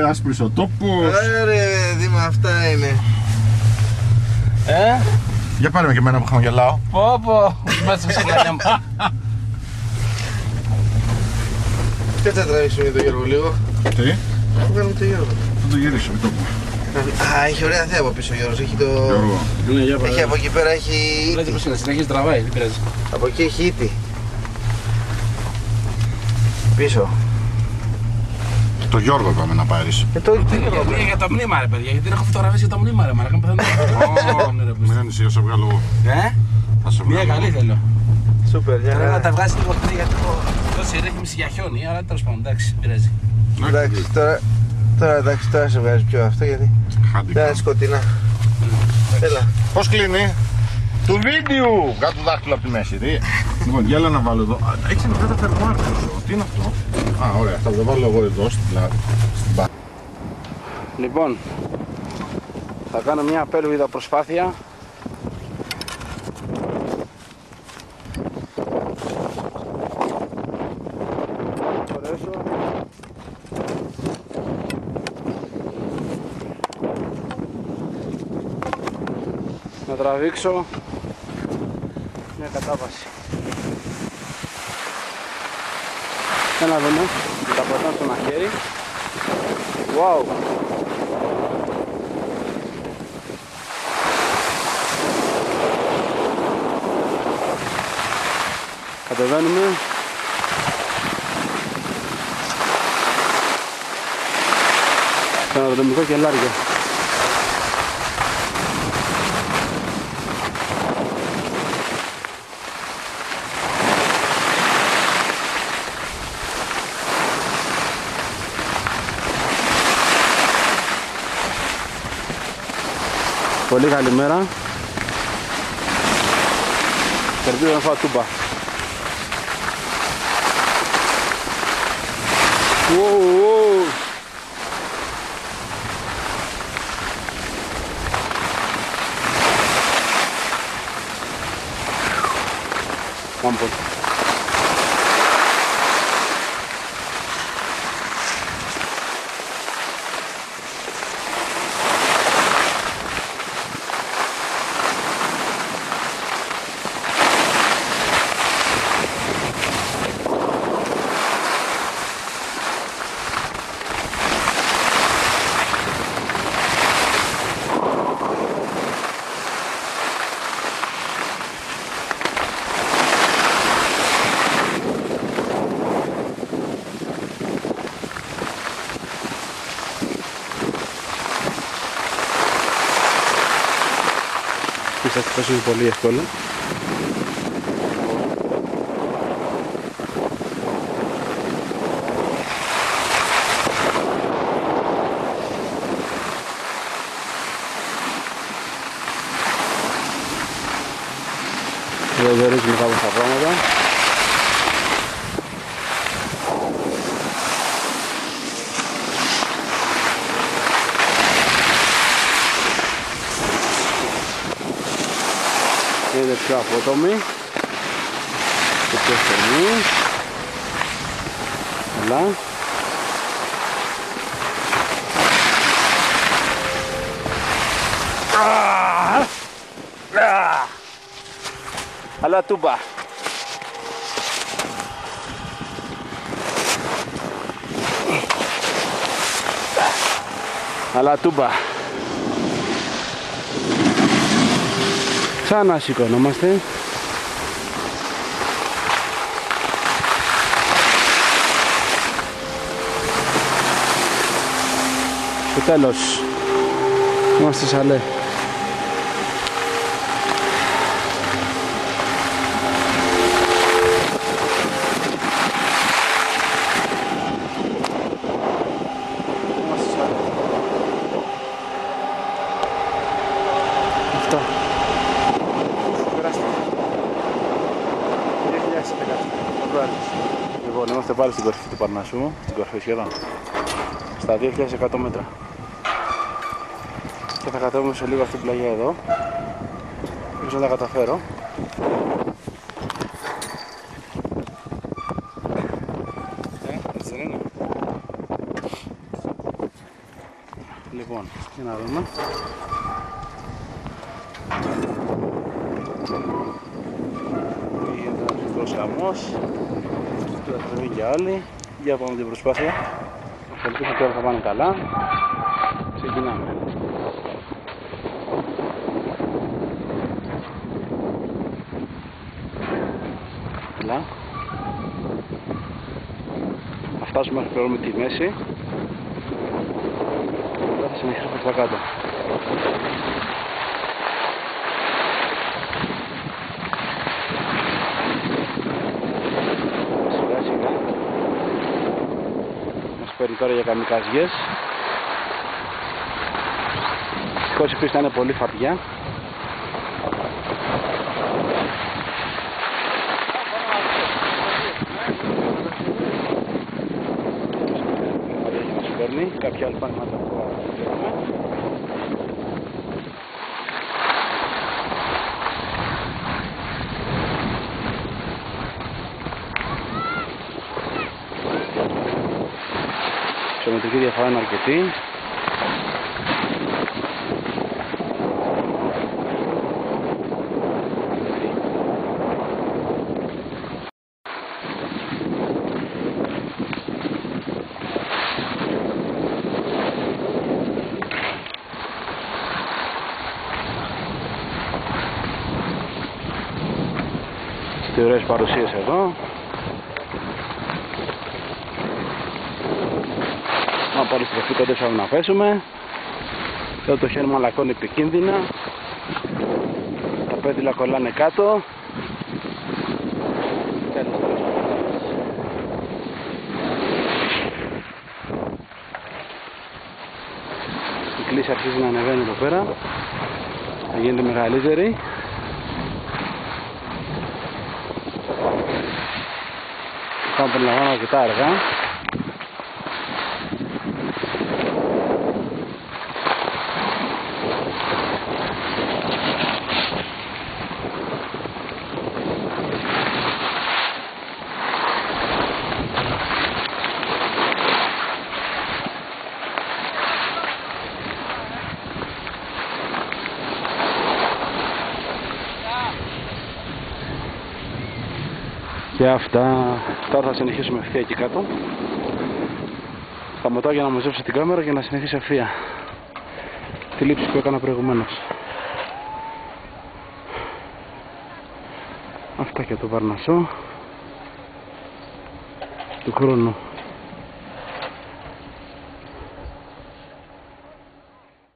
Άσπρης ο τόπος. Δήμα, αυτά είναι. Για πάρε με και εμένα που χαμογελάω. Πω, μέσα στα σκληριά μου. Και θα τραβήξουμε το Γιώργο λίγο. Τι? Θα κάνουμε το Γιώργο. Θα το γυρίσω, μην το πω. Α, έχει ωραία θέα από πίσω ο Γιώργος. Έχει το... Γιώργο. Έχει από εκεί πέρα, έχει Βλέπει πως είναι, συνεχίζει τραβάει, δεν πειράζει. Από εκεί έχει ήτη. Πίσω. Το Γιώργο πάμε να πάρεις. Για τα μνήμα ρε παιδιά, γιατί έχω φωτογραφίες για τα μνήμα ρε μάρακα. Μην ανησυχείς, θα βγάλω εγώ. Θα σε Μια βγάλω. καλή θέλω. Σούπερ, Πρέπει να τα βγάζει λίγο πριν γιατί έχω δώσει ρύθμιση για χιόνι, αλλά τέλος πάντων εντάξει, πειράζει. Εντάξει, τώρα σε βγάζει πιο αυτό γιατί δεν είναι σκοτεινά. Έλα. Πώς κλείνει? Του βίντεο! Κάτω το δάχτυλο από τη μέση, τι. Λοιπόν, για έλα να βάλω εδώ. Έχεις ένα τα φερμάρ πίσω. Τι είναι αυτό? Α, ωραία, θα το βάλω εγώ εδώ στην μπάρα. Λοιπόν, θα κάνω μια απέλουβιδα προσπάθεια. Να τραβήξω μια κατάβαση. Ένα δούμε, τα πατάω στο μαχαίρι. Wow! Κατεβαίνουμε. Στο αναδρομικό κελάριο. Πολύ καλή μέρα. Ελπίζω να φάω τούμπα. Κάμπον. Σας είναι πολύ εύκολο. Δεν ζορίζουμε κάπως τα πράγματα. Είναι πιο απότομη και πιο στενή. Καλά. Αλλά τούμπα. Αλλά τούμπα. Ξανά σηκωνόμαστε. Στο τέλος είμαστε σαλέ. Αυτό. Λοιπόν, είμαστε πάλι στην κορυφή του Παρνασσού, στην κορυφή σχεδόν, στα 2.100 μέτρα. Και θα κατέβουμε σε λίγο αυτή την πλαγιά εδώ. Ίσως να τα καταφέρω. Έτσι δεν είναι? Λοιπόν, για να δούμε. Πήγε ένας μικρός χαμός. Τώρα θα βγει και άλλοι. Για πάμε την προσπάθεια. Ελπίζω ότι όλα θα πάνε καλά. Ξεκινάμε. Έλα. Θα φτάσουμε μέχρι πλέον με τη μέση. Τώρα θα συνεχίσουμε προς τα κάτω. Σιγά σιγά. Μας παίρνει τώρα για καμικαζιές. Δυστυχώς η πίστα είναι πολύ φαρδιά. Κάποια άλλη πάνε μάτια που βλέπουμε. Η ψωμετρική διαφορά είναι αρκετή. Τι ωραίες παρουσίες εδώ. Να πάρει στροφή, κοντέψαμε να πέσουμε. Εδώ το χέρι μαλακώνει επικίνδυνα. Τα πέδιλα κολλάνε κάτω. Η κλίση αρχίζει να ανεβαίνει εδώ πέρα. Θα γίνεται μεγαλύτερη. Πάμε περιλαμβάνω αρκετά αργά. Και αυτά, τώρα θα συνεχίσουμε ευθεία εκεί κάτω. Σταματάω για να μαζέψω την κάμερα και να συνεχίσω ευθεία τη λήψη που έκανα προηγουμένως. Αυτά και το Παρνασσό του χρόνου.